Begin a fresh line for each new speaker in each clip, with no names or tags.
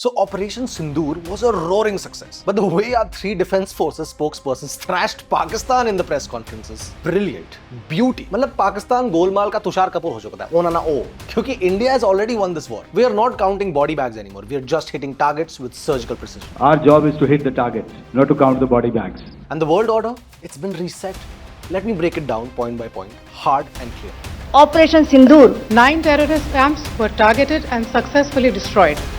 So Operation Sindoor was a roaring success. But the way our three defense forces spokespersons thrashed Pakistan in the press conferences, brilliant, beauty. मतलब पाकिस्तान गोलमाल का तुषार कपूर हो चुका था, ओ ना ओ, क्योंकि India has already won this war. We are not counting body bags anymore. We are just hitting targets with surgical precision.
Our job is to hit the target, not to count the body bags.
And the world order, it's been reset. Let me break it down point by point, hard and clear.
Operation Sindoor.
9 terrorist camps were targeted and successfully destroyed.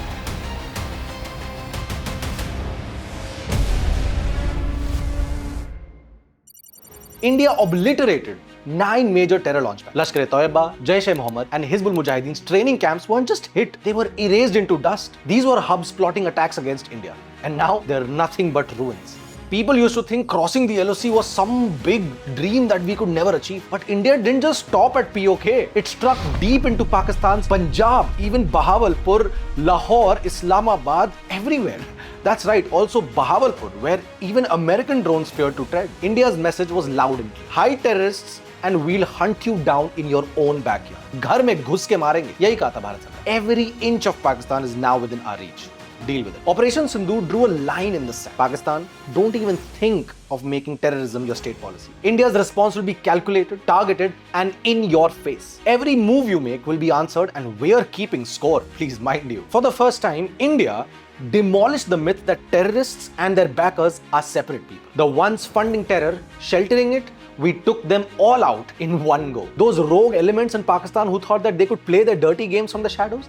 India obliterated 9 major terror launch pads. Lashkar-e-Toiba, Jaish-e-Mohammed and Hizbul Mujahideen's training camps weren't just hit, they were erased into dust. These were hubs plotting attacks against India. And now they're nothing but ruins. People used to think crossing the LOC was some big dream that we could never achieve. But India didn't just stop at POK. It struck deep into Pakistan's Punjab, even Bahawalpur, Lahore, Islamabad, everywhere. That's right, also Bahawalpur, where even American drones feared to tread. India's message was loud and clear. Hi terrorists, and we'll hunt you down in your own backyard. घर में घुस के मारेंगे, यही कहा था भारत सरकार. Every inch of Pakistan is now within our reach. Deal with it. Operation Sindoor drew a line in the sand. Pakistan, don't even think of making terrorism your state policy. India's response will be calculated, targeted, and in your face. Every move you make will be answered, and we're keeping score, please mind you. For the first time, India demolished the myth that terrorists and their backers are separate people. The ones funding terror, sheltering it, we took them all out in one go. Those rogue elements in Pakistan who thought that they could play their dirty games from the shadows?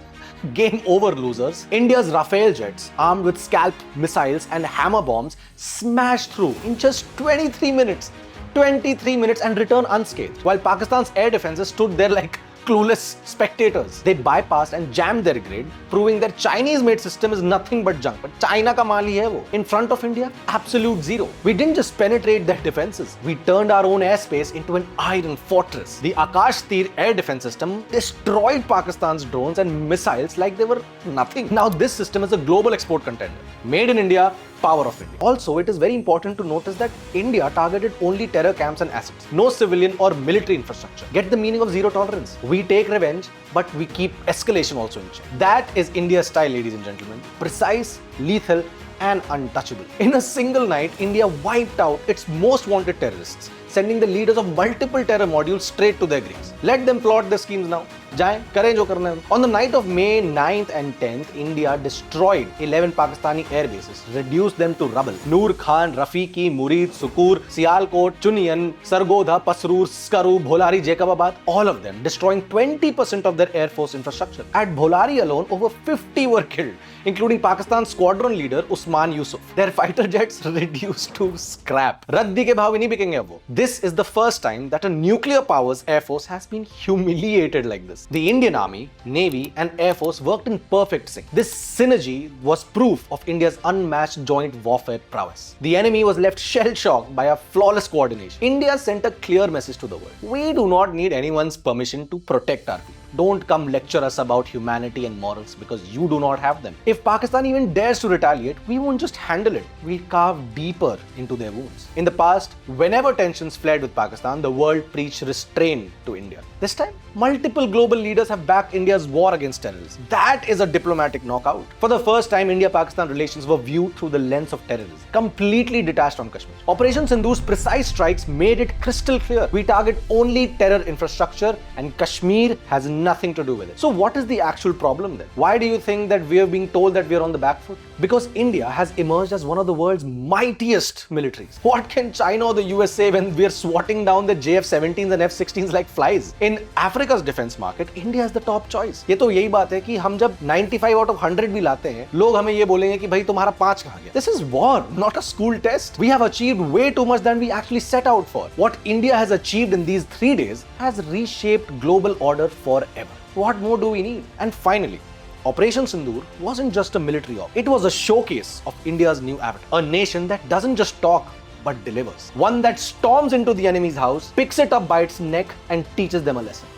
Game over, losers. India's Rafale jets, armed with scalp missiles and hammer bombs, smashed through in just 23 minutes. 23 minutes and returned unscathed. While Pakistan's air defenses stood there like clueless spectators. They bypassed and jammed their grid, proving that Chinese-made system is nothing but junk. But China ka maal hi hai wo. In front of India, absolute zero. We didn't just penetrate their defenses. We turned our own airspace into an iron fortress. The Akash Tir air defense system destroyed Pakistan's drones and missiles like they were nothing. Now this system is a global export contender. Made in India, power of India. Also, it is very important to notice that India targeted only terror camps and assets, no civilian or military infrastructure. Get the meaning of zero tolerance. We take revenge, but we keep escalation also in check. That is India's style, ladies and gentlemen. Precise, lethal, and untouchable. In a single night, India wiped out its most wanted terrorists, sending the leaders of multiple terror modules straight to their graves. Let them plot their schemes now. जाएं, करें जो करना है. On the night of May 9th and 10th, India destroyed 11 Pakistani air bases, reduced them to rubble. Noor Khan, Rafiqi, Murid, Sukur, Sialkot, Chuniyan, Sargodha, Pasrur, Skaru, Bholari, Jacobabad, all of them destroying 20% of their air force infrastructure. At Bholari alone, over 50 were killed, including Pakistan's squadron leader Usman Yusuf. Their fighter jets reduced to scrap. रद्दी के भाव भी नहीं बिकेंगे अब वो. This is the first time that a nuclear powers air force has been humiliated like this. The Indian Army, Navy and Air Force worked in perfect sync. This synergy was proof of India's unmatched joint warfare prowess. The enemy was left shell-shocked by a flawless coordination. India sent a clear message to the world. We do not need anyone's permission to protect our people. Don't come lecture us about humanity and morals because you do not have them. If Pakistan even dares to retaliate, we won't just handle it. We'll carve deeper into their wounds. In the past, whenever tensions flared with Pakistan, the world preached restraint to India. This time, multiple global leaders have backed India's war against terrorism. That is a diplomatic knockout. For the first time, India-Pakistan relations were viewed through the lens of terrorism, completely detached from Kashmir. Operation Sindoor's precise strikes made it crystal clear. We target only terror infrastructure and Kashmir has nothing to do with it. So what is the actual problem then? Why do you think that we are being told that we are on the back foot? Because India has emerged as one of the world's mightiest militaries. What can China or the US say when we are swatting down the JF-17s and F-16s like flies? In Africa's defense market, India is the top choice. ये तो यही बात है कि हम जब 95 out of 100 भी लाते हैं, लोग हमें ये बोलेंगे कि भाई तुम्हारा 5 कहाँ गया? This is war, not a school test. We have achieved way too much than we actually set out for. What India has achieved in these 3 days has reshaped global order forever. What more do we need? And finally, Operation Sindoor wasn't just a military op. It was a showcase of India's new avatar. A nation that doesn't just talk, but delivers. One that storms into the enemy's house, picks it up by its neck, and teaches them a lesson.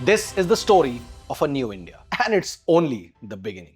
This is the story of a new India. And it's only the beginning.